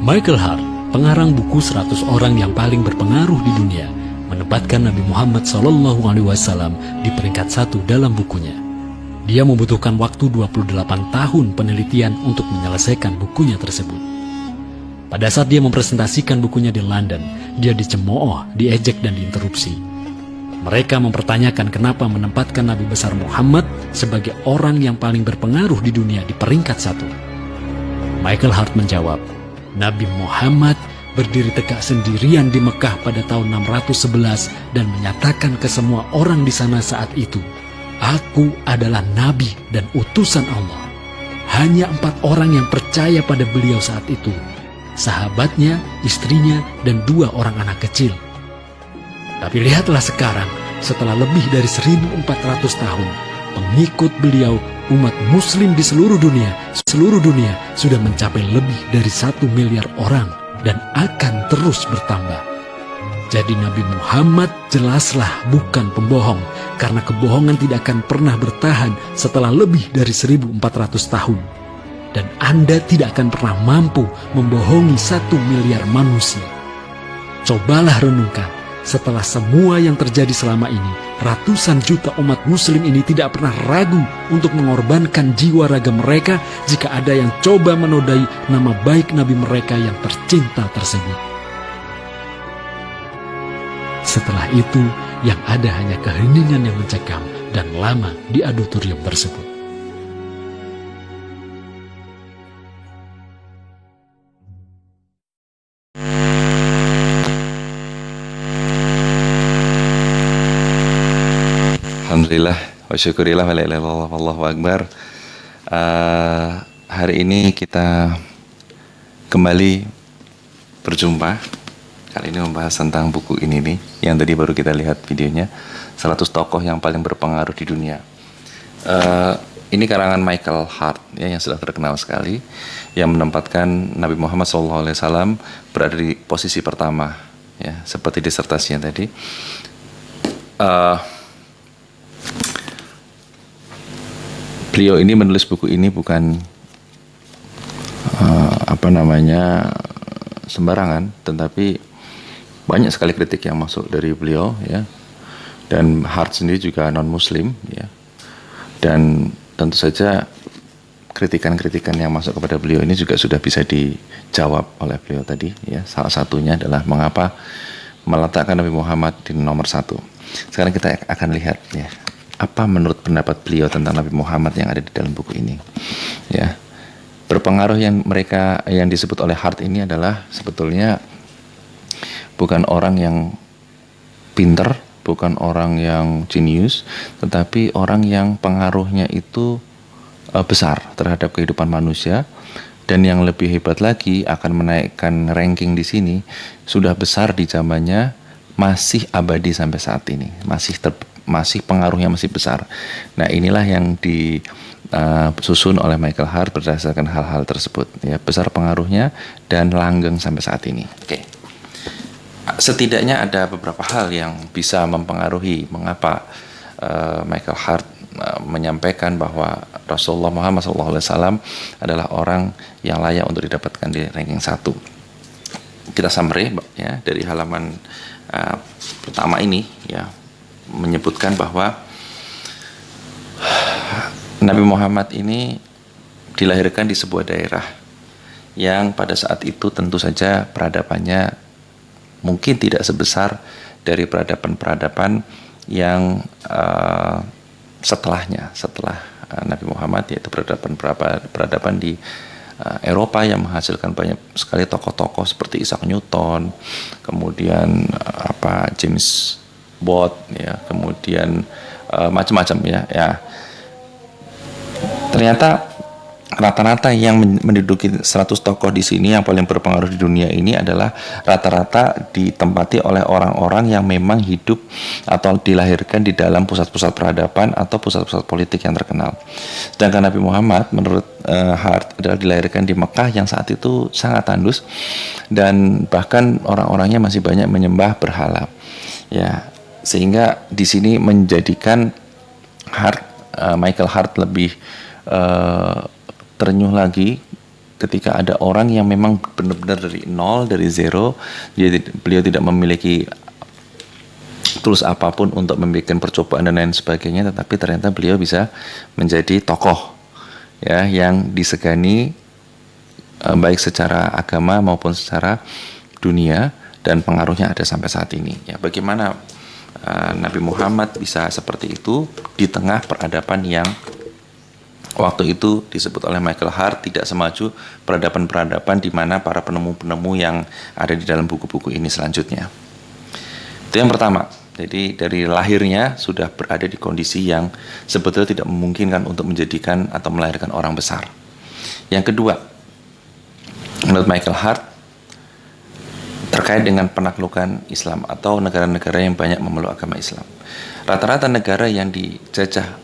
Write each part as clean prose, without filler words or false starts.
Michael Hart, pengarang buku 100 orang yang paling berpengaruh di dunia, menempatkan Nabi Muhammad SAW di peringkat 1 dalam bukunya. Dia membutuhkan waktu 28 tahun penelitian untuk menyelesaikan bukunya tersebut. Pada saat dia mempresentasikan bukunya di London, dia dicemooh, diejek dan diinterupsi. Mereka mempertanyakan kenapa menempatkan Nabi besar Muhammad sebagai orang yang paling berpengaruh di dunia di peringkat 1. Michael Hart menjawab, Nabi Muhammad berdiri tegak sendirian di Mekah pada tahun 611 dan menyatakan ke semua orang di sana saat itu, "Aku adalah Nabi dan utusan Allah." Hanya 4 orang yang percaya pada beliau saat itu, sahabatnya, istrinya, dan 2 orang anak kecil. Tapi lihatlah sekarang, setelah lebih dari 1400 tahun, pengikut beliau, umat muslim di seluruh dunia sudah mencapai lebih dari 1 miliar orang dan akan terus bertambah. Jadi Nabi Muhammad jelaslah bukan pembohong, karena kebohongan tidak akan pernah bertahan setelah lebih dari 1400 tahun. Dan Anda tidak akan pernah mampu membohongi 1 miliar manusia. Cobalah renungkan, setelah semua yang terjadi selama ini, ratusan juta umat muslim ini tidak pernah ragu untuk mengorbankan jiwa raga mereka jika ada yang coba menodai nama baik Nabi mereka yang tercinta tersebut. Setelah itu, yang ada hanya keheningan yang mencekam dan lama di auditorium tersebut. Alhamdulillah, wa syukurillah, wa la ilaha illallah, wallahu akbar. Hari ini kita kembali berjumpa. Kali ini membahas tentang buku ini nih, yang tadi baru kita lihat videonya, 100 tokoh yang paling berpengaruh di dunia. Ini karangan Michael Hart, ya, yang sudah terkenal sekali, yang menempatkan Nabi Muhammad SAW berada di posisi pertama, ya, seperti disertasinya tadi. Beliau ini menulis buku ini bukan sembarangan, tetapi banyak sekali kritik yang masuk dari beliau, ya. Dan Hart sendiri juga non-muslim, ya. Dan tentu saja kritikan-kritikan yang masuk kepada beliau ini juga sudah bisa dijawab oleh beliau tadi, ya. Salah satunya adalah mengapa meletakkan Nabi Muhammad di nomor 1. Sekarang kita akan lihat, ya, apa menurut pendapat beliau tentang Nabi Muhammad yang ada di dalam buku ini, ya. Berpengaruh yang disebut oleh Hart ini adalah sebetulnya bukan orang yang pinter, bukan orang yang jenius, tetapi orang yang pengaruhnya itu besar terhadap kehidupan manusia. Dan yang lebih hebat lagi, akan menaikkan ranking di sini, sudah besar di zamannya, masih abadi sampai saat ini, masih pengaruhnya masih besar. Nah, inilah yang disusun oleh Michael Hart berdasarkan hal-hal tersebut, ya, besar pengaruhnya dan langgeng sampai saat ini. Oke. Setidaknya ada beberapa hal yang bisa mempengaruhi mengapa Michael Hart menyampaikan bahwa Rasulullah Muhammad SAW adalah orang yang layak untuk didapatkan di ranking 1. Kita summary, ya, dari halaman pertama ini, ya, menyebutkan bahwa Nabi Muhammad ini dilahirkan di sebuah daerah yang pada saat itu tentu saja peradabannya mungkin tidak sebesar dari peradaban-peradaban yang setelah Nabi Muhammad, yaitu peradaban di Eropa yang menghasilkan banyak sekali tokoh-tokoh seperti Isaac Newton, kemudian James Watt, ya, kemudian macam-macam, ya. Ternyata rata-rata yang menduduki 100 tokoh di sini yang paling berpengaruh di dunia ini adalah rata-rata ditempati oleh orang-orang yang memang hidup atau dilahirkan di dalam pusat-pusat peradaban atau pusat-pusat politik yang terkenal. Sedangkan Nabi Muhammad menurut Hart adalah dilahirkan di Mekah yang saat itu sangat tandus dan bahkan orang-orangnya masih banyak menyembah berhala, ya, sehingga di sini menjadikan Michael Hart lebih terenyuh lagi ketika ada orang yang memang benar-benar dari nol, dari zero, beliau tidak memiliki tools apapun untuk membuat percobaan dan lain sebagainya, tetapi ternyata beliau bisa menjadi tokoh ya yang disegani baik secara agama maupun secara dunia, dan pengaruhnya ada sampai saat ini. Ya, bagaimana Nabi Muhammad bisa seperti itu di tengah peradaban yang waktu itu disebut oleh Michael Hart tidak semaju peradaban-peradaban di mana para penemu-penemu yang ada di dalam buku-buku ini selanjutnya. Itu yang pertama. Jadi dari lahirnya sudah berada di kondisi yang sebetulnya tidak memungkinkan untuk menjadikan atau melahirkan orang besar. Yang kedua, menurut Michael Hart, terkait dengan penaklukan Islam atau negara-negara yang banyak memeluk agama Islam. Rata-rata negara yang dijajah,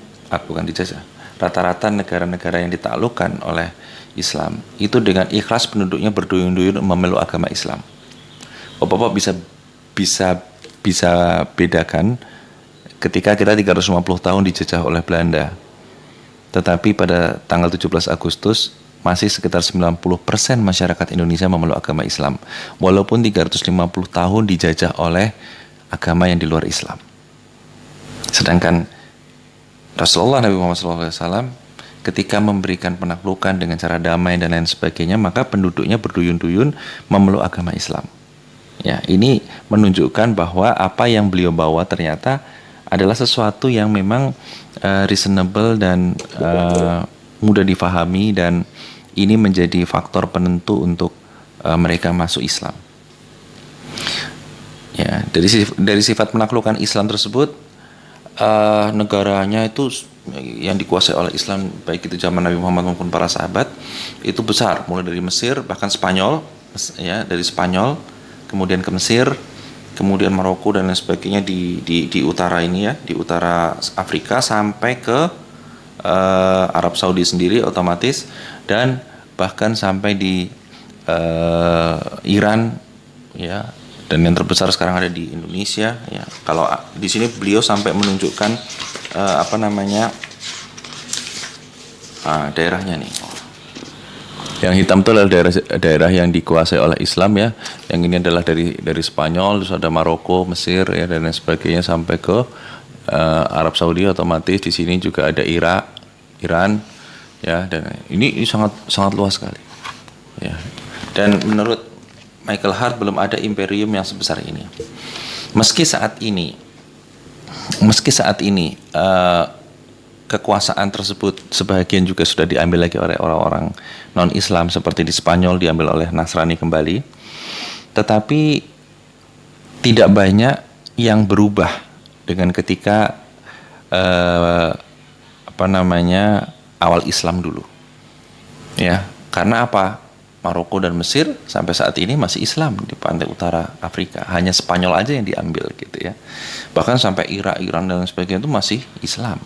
rata-rata negara-negara yang ditaklukkan oleh Islam itu dengan ikhlas penduduknya berduyun-duyun memeluk agama Islam. Bapak-bapak bisa bedakan ketika kita 350 tahun dijajah oleh Belanda, tetapi pada tanggal 17 Agustus masih sekitar 90% masyarakat Indonesia memeluk agama Islam, walaupun 350 tahun dijajah oleh agama yang di luar Islam. Sedangkan Rasulullah Nabi Muhammad SAW ketika memberikan penaklukan dengan cara damai dan lain sebagainya, maka penduduknya berduyun-duyun memeluk agama Islam. Ya, ini menunjukkan bahwa apa yang beliau bawa ternyata adalah sesuatu yang memang reasonable dan mudah difahami, dan ini menjadi faktor penentu untuk mereka masuk Islam. Ya, dari sifat penaklukan Islam tersebut, negaranya itu yang dikuasai oleh Islam baik itu zaman Nabi Muhammad maupun para sahabat itu besar, mulai dari Mesir, bahkan Spanyol, ya, dari Spanyol kemudian ke Mesir, kemudian Maroko dan lain sebagainya di utara ini ya, di utara Afrika sampai ke Arab Saudi sendiri otomatis, dan bahkan sampai di Iran ya, dan yang terbesar sekarang ada di Indonesia ya. Kalau di sini beliau sampai menunjukkan daerahnya nih. Yang hitam itu adalah daerah yang dikuasai oleh Islam ya. Yang ini adalah dari Spanyol, terus ada Maroko, Mesir ya, dan lain sebagainya sampai ke Arab Saudi otomatis. Di sini juga ada Irak, Iran ya, dan ini sangat sangat luas sekali. Ya. Dan menurut Michael Hart belum ada imperium yang sebesar ini. Meski saat ini kekuasaan tersebut sebagian juga sudah diambil lagi oleh orang-orang non-Islam, seperti di Spanyol diambil oleh Nasrani kembali, tetapi tidak banyak yang berubah dengan ketika awal Islam dulu ya. Karena apa? Maroko dan Mesir sampai saat ini masih Islam di pantai utara Afrika. Hanya Spanyol aja yang diambil gitu ya. Bahkan sampai Irak, Iran dan sebagainya itu masih Islam.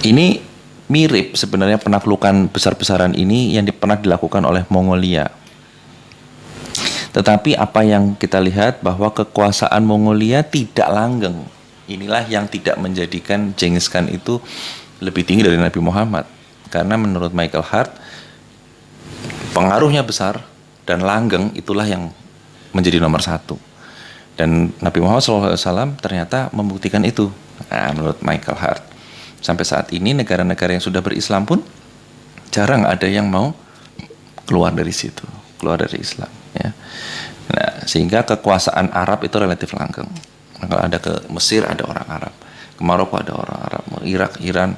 Ini mirip sebenarnya penaklukan besar-besaran ini yang pernah dilakukan oleh Mongolia. Tetapi apa yang kita lihat bahwa kekuasaan Mongolia tidak langgeng. Inilah yang tidak menjadikan Genghis Khan itu lebih tinggi dari Nabi Muhammad. Karena menurut Michael Hart, pengaruhnya besar dan langgeng itulah yang menjadi nomor satu. Dan Nabi Muhammad SAW ternyata membuktikan itu. Nah, menurut Michael Hart, sampai saat ini negara-negara yang sudah berislam pun jarang ada yang mau keluar dari situ, keluar dari Islam. Ya. Nah, sehingga kekuasaan Arab itu relatif langgeng. Kalau ada ke Mesir ada orang Arab, ke Maroko ada orang Arab, Irak, Iran,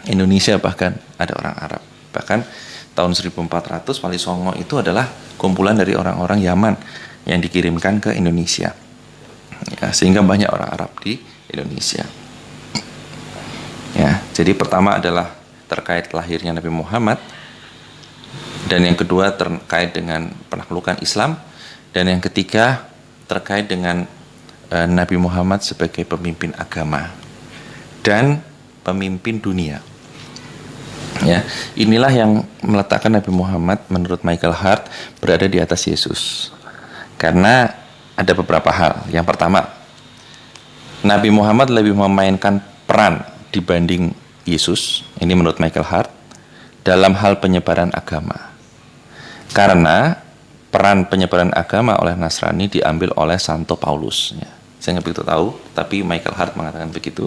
Indonesia bahkan ada orang Arab. Bahkan tahun 1400 Wali Songo itu adalah kumpulan dari orang-orang Yaman yang dikirimkan ke Indonesia. Ya, sehingga banyak orang Arab di Indonesia. Ya, jadi pertama adalah terkait lahirnya Nabi Muhammad, dan yang kedua terkait dengan penaklukan Islam, dan yang ketiga terkait dengan Nabi Muhammad sebagai pemimpin agama dan pemimpin dunia. Ya, inilah yang meletakkan Nabi Muhammad menurut Michael Hart berada di atas Yesus. Karena ada beberapa hal. Yang pertama, Nabi Muhammad lebih memainkan peran dibanding Yesus. Ini menurut Michael Hart. dalam hal penyebaran agama. Karena peran penyebaran agama oleh Nasrani diambil oleh Santo Paulus. Ya. Saya nggak begitu tahu, tapi Michael Hart mengatakan begitu.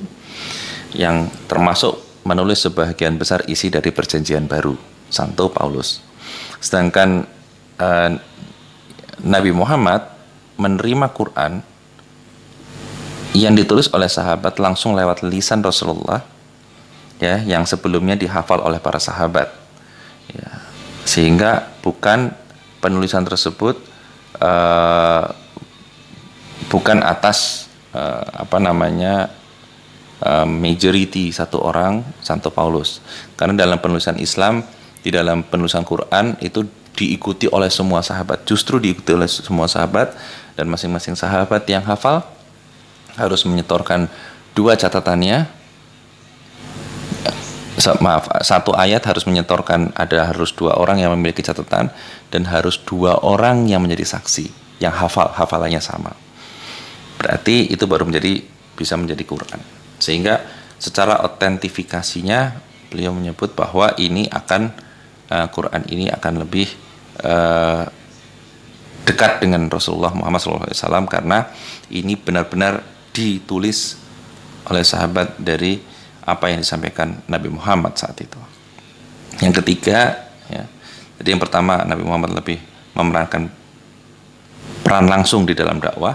Yang termasuk menulis sebagian besar isi dari Perjanjian Baru, Santo Paulus. Sedangkan Nabi Muhammad menerima Quran yang ditulis oleh sahabat langsung lewat lisan Rasulullah, ya, yang sebelumnya dihafal oleh para sahabat, ya, sehingga bukan penulisan tersebut bukan atas majority satu orang, Santo Paulus, karena dalam penulisan Islam, di dalam penulisan Quran itu diikuti oleh semua sahabat, justru diikuti oleh semua sahabat, dan masing-masing sahabat yang hafal harus menyetorkan dua catatannya. Satu ayat harus menyetorkan, harus dua orang yang memiliki catatan, dan harus dua orang yang menjadi saksi, yang hafalannya sama. Berarti itu baru bisa menjadi Quran. Sehingga secara otentifikasinya beliau menyebut bahwa Quran ini akan lebih dekat dengan Rasulullah Muhammad SAW, karena ini benar-benar ditulis oleh sahabat dari apa yang disampaikan Nabi Muhammad saat itu. Yang ketiga, ya, jadi yang pertama, Nabi Muhammad lebih memerankan peran langsung di dalam dakwah.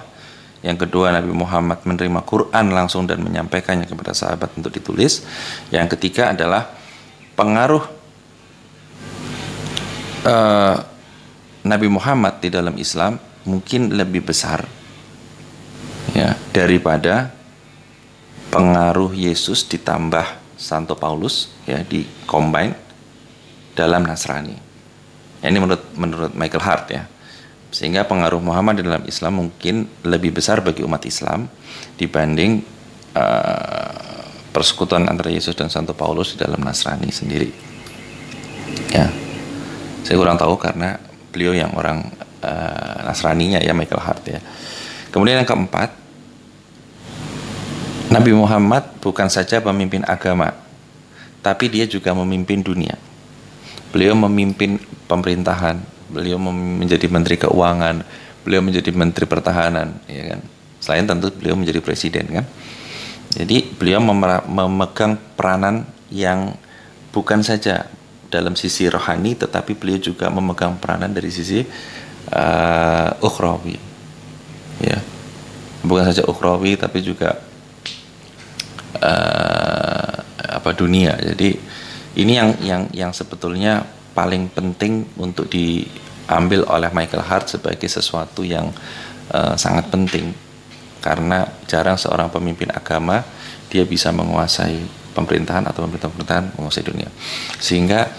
Yang kedua, Nabi Muhammad menerima Quran langsung dan menyampaikannya kepada sahabat untuk ditulis. Yang ketiga adalah pengaruh Nabi Muhammad di dalam Islam mungkin lebih besar, ya, daripada pengaruh Yesus ditambah Santo Paulus, ya, di combine dalam Nasrani. Ini menurut Michael Hart, ya. Sehingga pengaruh Muhammad di dalam Islam mungkin lebih besar bagi umat Islam dibanding persekutuan antara Yesus dan Santo Paulus di dalam Nasrani sendiri. Ya, saya kurang tahu karena beliau yang orang Nasraninya, ya, Michael Hart, ya. Kemudian yang keempat, Nabi Muhammad bukan saja pemimpin agama, tapi dia juga memimpin dunia. Beliau memimpin pemerintahan, beliau menjadi menteri keuangan, beliau menjadi menteri pertahanan, ya kan. Selain tentu beliau menjadi presiden, kan. Jadi beliau memegang peranan yang bukan saja dalam sisi rohani, tetapi beliau juga memegang peranan dari sisi ukhrawi, ya. Bukan saja ukhrawi, tapi juga dunia. Jadi ini yang sebetulnya paling penting untuk diambil oleh Michael Hart sebagai sesuatu yang sangat penting, karena jarang seorang pemimpin agama dia bisa menguasai pemerintahan atau pemerintahan menguasai dunia. Sehingga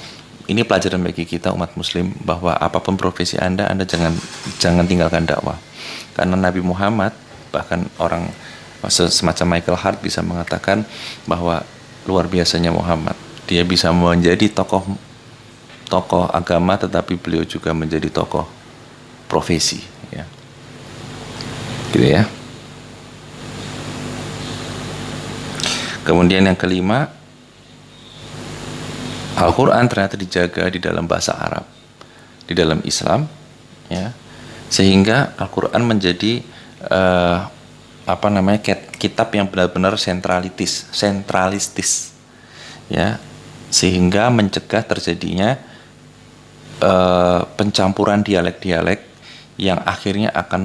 ini pelajaran bagi kita umat muslim, bahwa apapun profesi Anda jangan tinggalkan dakwah. Karena Nabi Muhammad, bahkan orang semacam Michael Hart bisa mengatakan bahwa luar biasanya Muhammad, dia bisa menjadi tokoh agama, tetapi beliau juga menjadi tokoh profesi, ya. Gitu, ya. Kemudian yang kelima, Al-Quran ternyata dijaga di dalam bahasa Arab di dalam Islam, ya, sehingga Al-Quran menjadi kitab yang benar-benar sentralistis, ya, sehingga mencegah terjadinya pencampuran dialek-dialek yang akhirnya akan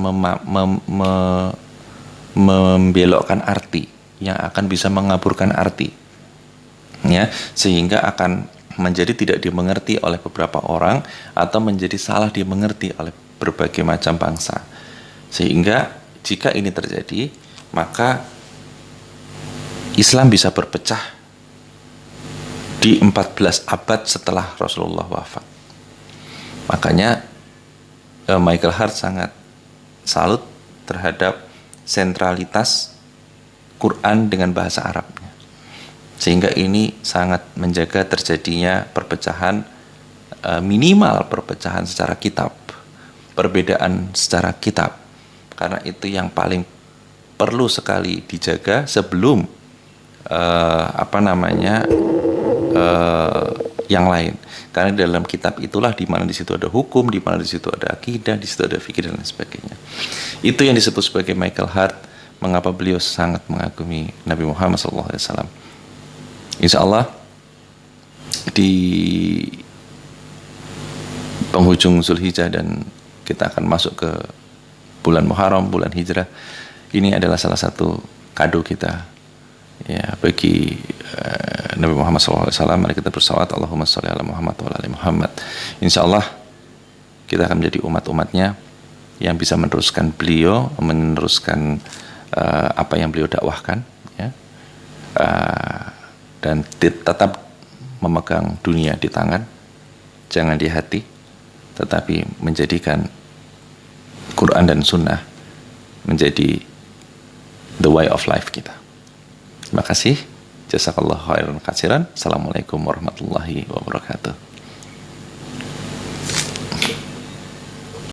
membelokkan arti, yang akan bisa mengaburkan arti, ya, sehingga akan menjadi tidak dimengerti oleh beberapa orang atau menjadi salah dimengerti oleh berbagai macam bangsa. Sehingga jika ini terjadi, maka Islam bisa berpecah di 14 abad setelah Rasulullah wafat. Makanya Michael Hart sangat salut terhadap sentralitas Quran dengan bahasa Arabnya, sehingga ini sangat menjaga terjadinya perpecahan, minimal perpecahan secara kitab, perbedaan secara kitab, karena itu yang paling perlu sekali dijaga sebelum yang lain. Karena dalam kitab itulah di mana di situ ada hukum, di mana di situ ada akidah, di situ ada fikih dan lain sebagainya. Itu yang disebut sebagai Michael Hart, mengapa beliau sangat mengagumi Nabi Muhammad SAW. Insya Allah di penghujung Zulhijjah dan kita akan masuk ke bulan Muharram, bulan Hijrah. Ini adalah salah satu kado kita ya bagi Nabi Muhammad SAW. Mari kita bersalawat, Allahumma sholli ala Muhammad wa ala ali Muhammad. Insya Allah kita akan menjadi umat-umatnya yang bisa meneruskan beliau, meneruskan apa yang beliau dakwahkan, ya, dan tetap memegang dunia di tangan, jangan di hati, tetapi menjadikan Quran dan Sunnah menjadi the way of life kita. Terima kasih. Jazakallahu khairan katsiran. Assalamualaikum warahmatullahi wabarakatuh.